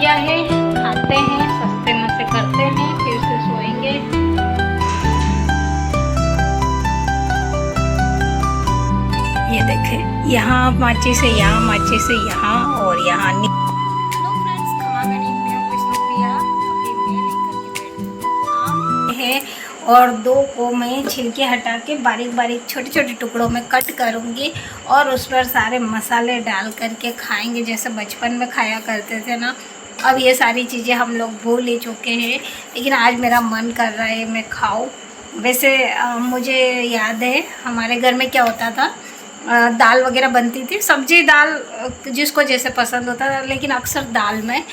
केरिया है, खाते हैं, सस्ते मस्ते करते हैं, फिर से सोएंगे। ये देखें, यहाँ माचिस से यहाँ, माचिस से यहाँ और यहाँ। हेलो फ्रेंड्स, खमा गणी में विष्णुप्रिया अभी मैं लेकर आम है और 2 को मैं छिलके हटा के बारीक बारीक छोटे छोटे टुकड़ों में कट करूँगी और उस पर सारे मसाले डाल करके खाएंगे जैसे बचपन में खाया करते थे ना। अब ये सारी चीज़ें हम लोग भूल ही चुके हैं, लेकिन आज मेरा मन कर रहा है मैं खाऊं। वैसे मुझे याद है हमारे घर में क्या होता था, दाल वगैरह बनती थी, सब्जी दाल जिसको जैसे पसंद होता था, लेकिन अक्सर दाल में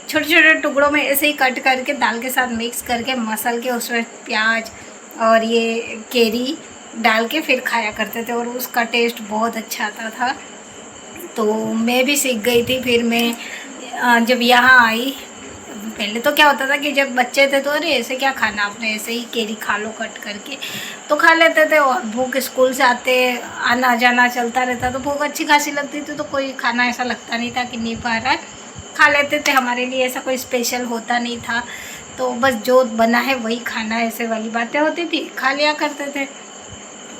छोटे छोटे टुकड़ों में ऐसे ही कट करके दाल के साथ मिक्स करके मसल के उसमें प्याज और ये केरी डाल के फिर खाया करते थे और उसका टेस्ट बहुत अच्छा आता था। तो मैं भी सीख गई थी। फिर मैं जब यहाँ आई, पहले तो क्या होता था कि जब बच्चे थे तो अरे ऐसे क्या खाना, आपने ऐसे ही केरी खा लो कट करके, तो खा लेते थे। और भूख स्कूल से आते आना जाना चलता रहता तो भूख अच्छी खासी लगती थी, तो कोई खाना ऐसा लगता नहीं था कि नहीं पा रहा है, खा लेते थे। हमारे लिए ऐसा कोई स्पेशल होता नहीं था, तो बस जो बना है वही खाना है, ऐसे वाली बातें होती थी, खा लिया करते थे।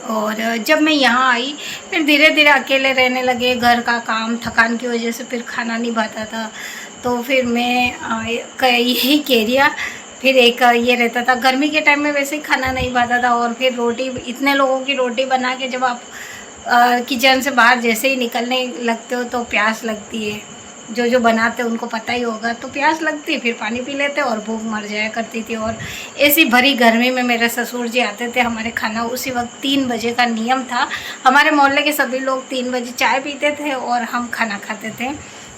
और जब मैं यहाँ आई फिर धीरे धीरे अकेले रहने लगे, घर का काम थकान की वजह से फिर खाना नहीं भाता था। तो फिर मैं यही केरिया, फिर एक ये रहता था गर्मी के टाइम में वैसे ही खाना नहीं भाता था। और फिर रोटी, इतने लोगों की रोटी बना के जब आप किचन से बाहर जैसे ही निकलने लगते हो तो प्यास लगती है, जो बनाते उनको पता ही होगा, तो प्यास लगती, फिर पानी पी लेते और भूख मर जाया करती थी। और ऐसी भरी गर्मी में मेरे ससुर जी आते थे हमारे खाना, उसी वक्त 3 बजे का नियम था। हमारे मोहल्ले के सभी लोग 3 बजे चाय पीते थे और हम खाना खाते थे।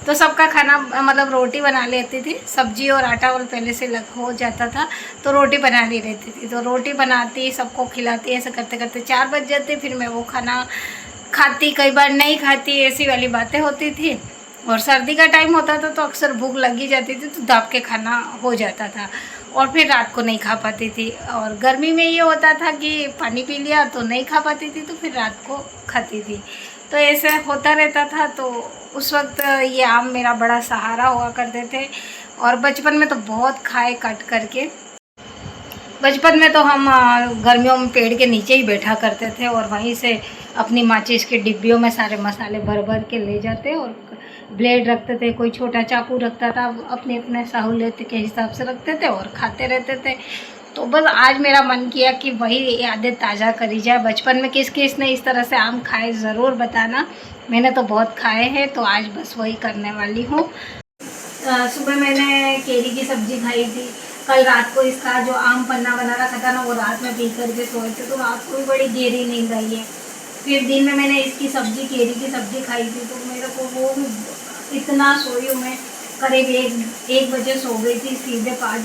तो सबका खाना मतलब रोटी बना लेती थी, सब्जी और आटा और पहले से लग हो जाता था, तो रोटी बनानी रहती थी, तो रोटी बनाती, सबको खिलाती, ऐसे करते करते 4 बज जाते। फिर मैं वो खाना खाती, कई बार नहीं खाती, ऐसी वाली बातें होती थी। और सर्दी का टाइम होता था तो अक्सर भूख लगी जाती थी, तो दाब के खाना हो जाता था और फिर रात को नहीं खा पाती थी। और गर्मी में ये होता था कि पानी पी लिया तो नहीं खा पाती थी, तो फिर रात को खाती थी। तो ऐसे होता रहता था। तो उस वक्त ये आम मेरा बड़ा सहारा हुआ करते थे। और बचपन में तो बहुत खाए कट करके। बचपन में तो हम गर्मियों में पेड़ के नीचे ही बैठा करते थे और वहीं से अपनी माचिस के डिब्बियों में सारे मसाले भर भर के ले जाते और ब्लेड रखते थे, कोई छोटा चाकू रखता था, अपने अपने सहूलियत के हिसाब से रखते थे और खाते रहते थे। तो बस आज मेरा मन किया कि वही यादें ताज़ा करी जाए। बचपन में किस किस ने इस तरह से आम खाए ज़रूर बताना, मैंने तो बहुत खाए हैं, तो आज बस वही करने वाली हूँ। सुबह मैंने केरी की सब्ज़ी खाई थी, कल रात को इसका जो आम पन्ना बना रखा था ना वो रात में पी करके सोए थे, तो रात को भी बड़ी गहरी नींद आई है। फिर दिन में मैंने इसकी सब्ज़ी, केरी की सब्ज़ी खाई थी, तो मेरे को वो इतना सोई हूँ मैं, करीब 1 बजे सो गई थी, सीधे 4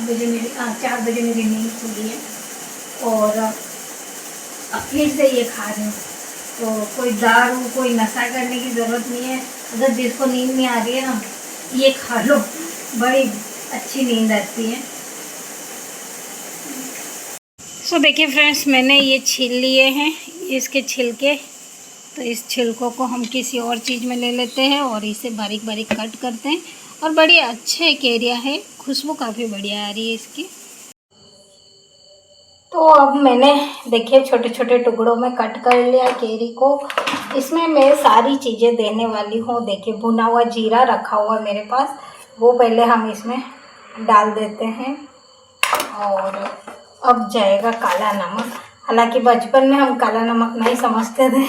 बजे मेरी नींद खुली है। और अब फिर से ये खा रही हूँ। तो कोई दारू, कोई नशा करने की ज़रूरत नहीं है, अगर जिसको नींद नहीं आ रही है ना, ये खा लो, बड़ी अच्छी नींद आती है। सो देखिए फ्रेंड्स, मैंने ये छील लिए हैं इसके छिलके, तो इस छिलकों को हम किसी और चीज़ में ले लेते हैं और इसे बारीक बारीक कट करते हैं। और बड़ी अच्छे केरिया है, खुशबू काफ़ी बढ़िया आ रही है इसकी। तो अब मैंने देखिए छोटे छोटे टुकड़ों में कट कर लिया केरी को। इसमें मैं सारी चीज़ें देने वाली हूँ। देखिए भुना हुआ जीरा रखा हुआ है मेरे पास, वो पहले हम इसमें डाल देते हैं। और अब जाएगा काला नमक। हालांकि बचपन में हम काला नमक नहीं समझते थे,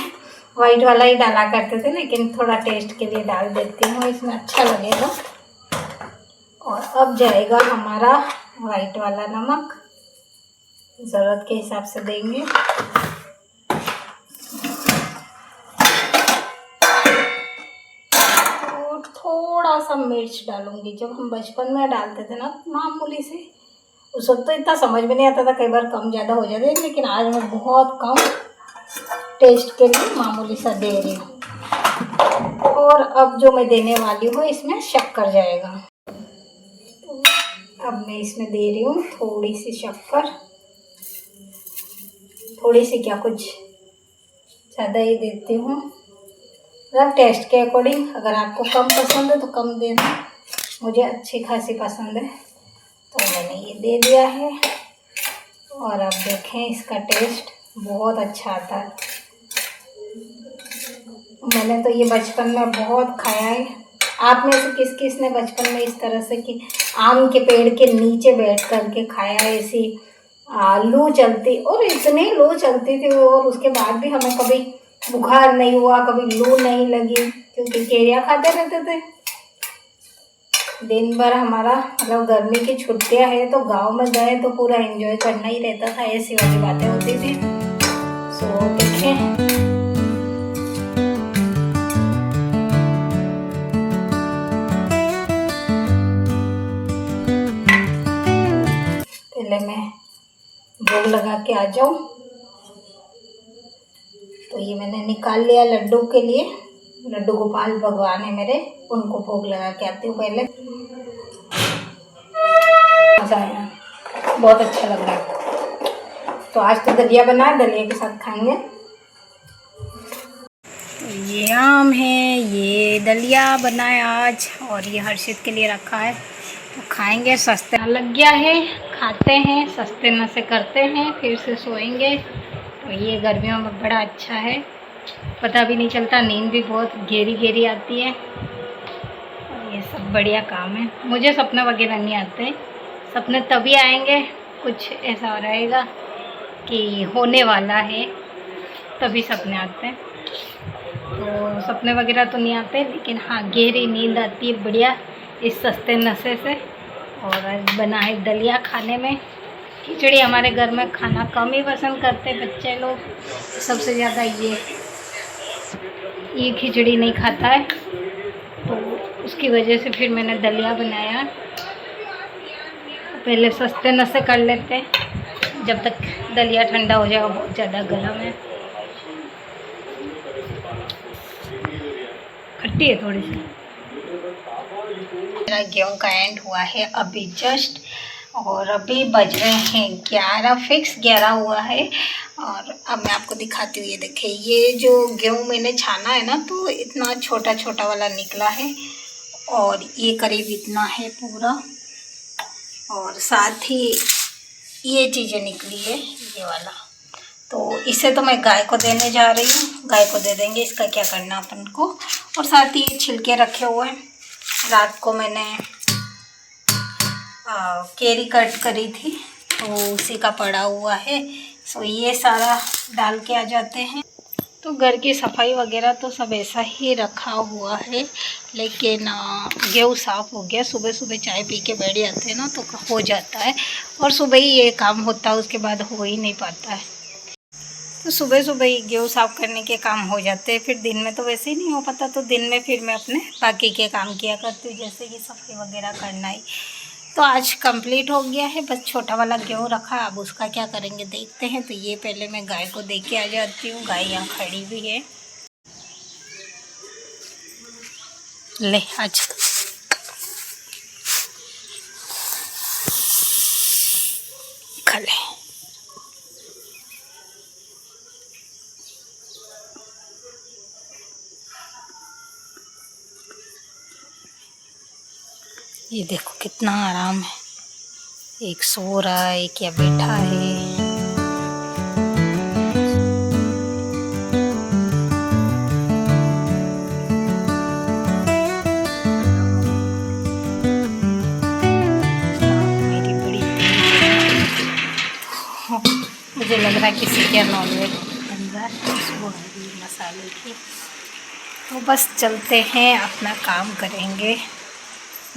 वाइट वाला ही डाला करते थे, लेकिन थोड़ा टेस्ट के लिए डाल देती हूँ, इसमें अच्छा लगेगा। और अब जाएगा हमारा वाइट वाला नमक, ज़रूरत के हिसाब से देंगे। और थोड़ा सा मिर्च डालूंगी। जब हम बचपन में डालते थे ना मामूली से, उस वक्त तो इतना समझ में नहीं आता था, कई बार कम ज़्यादा हो जाते, लेकिन आज मैं बहुत कम टेस्ट के लिए मामूली सा दे रही हूँ। और अब जो मैं देने वाली हूँ इसमें शक्कर जाएगा। तो अब मैं इसमें दे रही हूँ थोड़ी सी शक्कर, थोड़ी सी क्या, कुछ ज़्यादा ही देती हूँ, मतलब टेस्ट के अकॉर्डिंग। अगर आपको कम पसंद है तो कम देना, मुझे अच्छी खासी पसंद है, तो मैंने ये दे दिया है। और अब देखें, इसका टेस्ट बहुत अच्छा आता है। मैंने तो ये बचपन में बहुत खाया है। आप में से किस किस ने बचपन में इस तरह से कि आम के पेड़ के नीचे बैठ कर के खाया है? ऐसी लू चलती, और इतनी लू चलती थी, और उसके बाद भी हमें कभी बुखार नहीं हुआ, कभी लू नहीं लगी, क्योंकि केरिया खाते रहते थे दिन भर। हमारा मतलब गर्मी की छुट्टियां है तो गांव में गए तो पूरा एंजॉय करना ही रहता था, ऐसी वाली बातें होती थी। सो देखें, पहले मैं भोग लगा के आ जाऊं। तो ये मैंने निकाल लिया लड्डू के लिए। लड्डू गोपाल भगवान है मेरे, उनको भोग लगा के आती हूँ पहले। मज़ा आया, बहुत अच्छा लग रहा है। तो आज तो दलिया बना, दलिया के साथ खाएंगे। ये आम है, ये दलिया बनाया आज, और ये हर्षित के लिए रखा है, तो खाएंगे। सस्ते लग गया है, खाते हैं, सस्ते न से करते हैं, फिर से सोएंगे। तो ये गर्मियों में बड़ा अच्छा है, पता भी नहीं चलता, नींद भी बहुत गहरी गहरी आती है। और ये सब बढ़िया काम है। मुझे सपने वगैरह नहीं आते, सपने तभी आएंगे कुछ ऐसा रहेगा कि होने वाला है, तभी सपने आते हैं। तो सपने वगैरह तो नहीं आते, लेकिन हाँ गहरी नींद आती है बढ़िया इस सस्ते नशे से। और आज बना है दलिया। खाने में खिचड़ी हमारे घर में खाना कम ही पसंद करते बच्चे लोग, सबसे ज़्यादा ये खिचड़ी नहीं खाता है, तो उसकी वजह से फिर मैंने दलिया बनाया। पहले सस्ते नशे कर लेते हैं जब तक दलिया ठंडा हो जाएगा, बहुत ज़्यादा गर्म है, खट्टी है थोड़ी सी। मेरा गेहूँ का एंड हुआ है अभी जस्ट, और अभी बज रहे हैं 11 फिक्स 11 हुआ है। और अब मैं आपको दिखाती हूँ, ये देखिए, ये जो गेहूँ मैंने छाना है ना, तो इतना छोटा छोटा वाला निकला है, और ये करीब इतना है पूरा, और साथ ही ये चीज़ें निकली है ये वाला। तो इसे तो मैं गाय को देने जा रही हूँ, गाय को दे देंगे, इसका क्या करना अपन को। और साथ ही छिलके रखे हुए हैं, रात को मैंने केरी कट करी थी, तो उसी का पड़ा हुआ है। सो ये सारा डाल के आ जाते हैं। तो घर की सफाई वगैरह तो सब ऐसा ही रखा हुआ है, लेकिन गेहूँ साफ़ हो गया। सुबह सुबह चाय पी के बैठ जाते हैं ना, तो हो जाता है, और सुबह ही ये काम होता है, उसके बाद हो ही नहीं पाता है। तो सुबह सुबह ही गेहूँ साफ़ करने के काम हो जाते हैं, फिर दिन में तो वैसे ही नहीं हो पाता। तो दिन में फिर मैं अपने बाकी के काम किया करती हूँ, जैसे कि सफाई वगैरह करना ही। तो आज कंप्लीट हो गया है, बस छोटा वाला गेहूँ रखा, अब उसका क्या करेंगे देखते हैं। तो ये पहले मैं गाय को दे के आ जाती हूँ, गाय यहाँ खड़ी हुई है। ले आज खा ले। ये देखो कितना आराम है, एक सो रहा है, एक या बैठा है। मेरी बड़ी मुझे लग रहा है किसी के नॉनवेज अंदर खुशबू है मसाले की। तो बस चलते हैं, अपना काम करेंगे।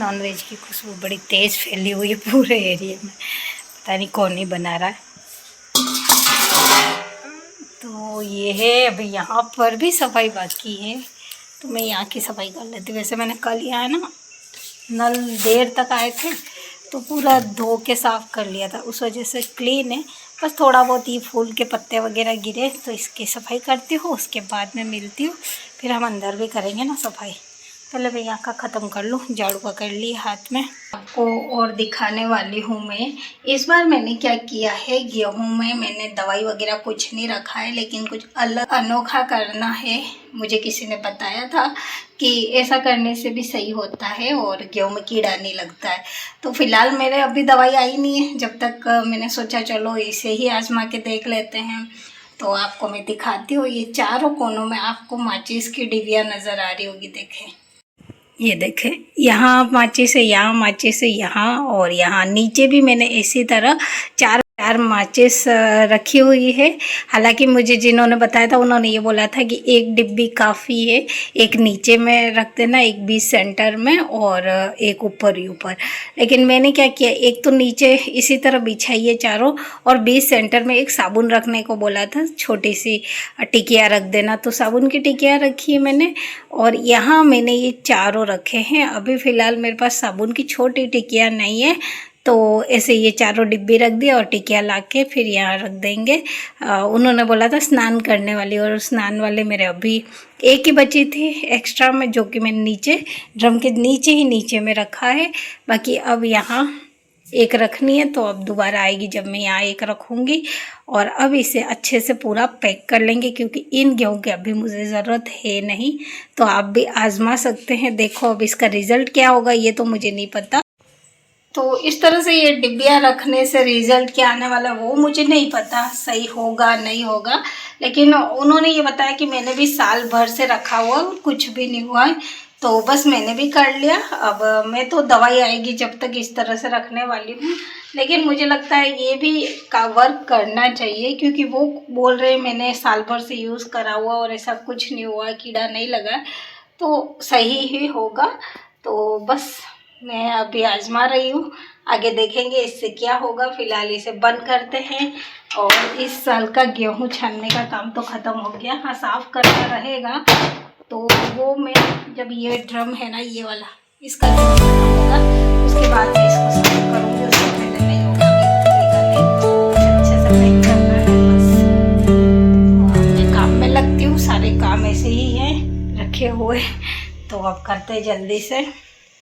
नॉनवेज की खुशबू बड़ी तेज़ फैली हुई है पूरे एरिया में, पता नहीं कौन ही बना रहा है। तो ये है, अभी यहाँ पर भी सफाई बाकी है, तो मैं यहाँ की सफाई कर लेती हूँ। वैसे मैंने कल यहाँ है ना, नल देर तक आए थे, तो पूरा धो के साफ़ कर लिया था, उस वजह से क्लीन है। बस थोड़ा बहुत ही फूल के पत्ते वगैरह गिरे, तो इसकी सफाई करती हूँ, उसके बाद में मिलती हूँ। फिर हम अंदर भी करेंगे ना सफाई, पहले मैं यहाँ का ख़त्म कर लूँ, झाड़ू पकड़ ली हाथ में। आपको और दिखाने वाली हूँ मैं। इस बार मैंने क्या किया है, गेहूँ में मैंने दवाई वगैरह कुछ नहीं रखा है, लेकिन कुछ अलग अनोखा करना है। मुझे किसी ने बताया था कि ऐसा करने से भी सही होता है और गेहूँ में कीड़ा नहीं लगता है। तो फिलहाल मेरे अभी दवाई आई नहीं है, जब तक मैंने सोचा चलो इसे ही आजमा के देख लेते हैं। तो आपको मैं दिखाती हूँ। ये चारों कोनों में आपको माचिस की डिबिया नज़र आ रही होगी, देखें, ये देखें, यहाँ माचिस है, यहाँ माचिस है, यहाँ और यहाँ नीचे भी मैंने इसी तरह चार माचिस रखी हुई है। हालांकि मुझे जिन्होंने बताया था उन्होंने ये बोला था कि एक डिब्बी काफ़ी है, एक नीचे में रख देना, एक बीच सेंटर में और एक ऊपर ही ऊपर। लेकिन मैंने क्या किया, एक तो नीचे इसी तरह बिछाइए चारों, और बीच सेंटर में एक साबुन रखने को बोला था, छोटी सी टिकिया रख देना। तो साबुन की टिकिया रखी है मैंने, और यहाँ मैंने ये चारों रखे हैं। अभी फ़िलहाल मेरे पास साबुन की छोटी टिकिया नहीं है, तो ऐसे ये चारों डिब्बी रख दिया और टिकिया लाके फिर यहाँ रख देंगे। उन्होंने बोला था स्नान करने वाली, और स्नान वाले मेरे अभी एक ही बची थी एक्स्ट्रा में, जो कि मैंने नीचे ड्रम के नीचे में रखा है। बाकी अब यहाँ एक रखनी है, तो अब दोबारा आएगी जब मैं यहाँ एक रखूँगी। और अब इसे अच्छे से पूरा पैक कर लेंगे, क्योंकि इन गेहूँ की अभी मुझे ज़रूरत है नहीं। तो आप भी आजमा सकते हैं। देखो अब इसका रिज़ल्ट क्या होगा ये तो मुझे नहीं पता। तो इस तरह से ये डिब्बियाँ रखने से रिज़ल्ट क्या आने वाला वो मुझे नहीं पता, सही होगा नहीं होगा। लेकिन उन्होंने ये बताया कि मैंने भी साल भर से रखा हुआ, कुछ भी नहीं हुआ है, तो बस मैंने भी कर लिया। अब मैं तो दवाई आएगी जब तक इस तरह से रखने वाली हूँ। लेकिन मुझे लगता है ये भी का वर्क करना चाहिए, क्योंकि वो बोल रहे मैंने साल भर से यूज़ करा हुआ और ऐसा कुछ नहीं हुआ, कीड़ा नहीं लगा, तो सही ही होगा। तो बस मैं अभी आजमा रही हूँ, आगे देखेंगे इससे क्या होगा। फ़िलहाल इसे बंद करते हैं। और इस साल का गेहूँ छानने का काम तो ख़त्म हो गया। हाँ, साफ़ करना रहेगा, तो वो मैं जब ये ड्रम है ना ये वाला, इसका काम खत्म होगा उसके बाद मैं इसको साफ करूँगी। उससे पहले नहीं होगा, अच्छे से पैक करना है बस। तो मैं काम में लगती हूँ, सारे काम ऐसे ही हैं रखे हुए, तो अब करते जल्दी से।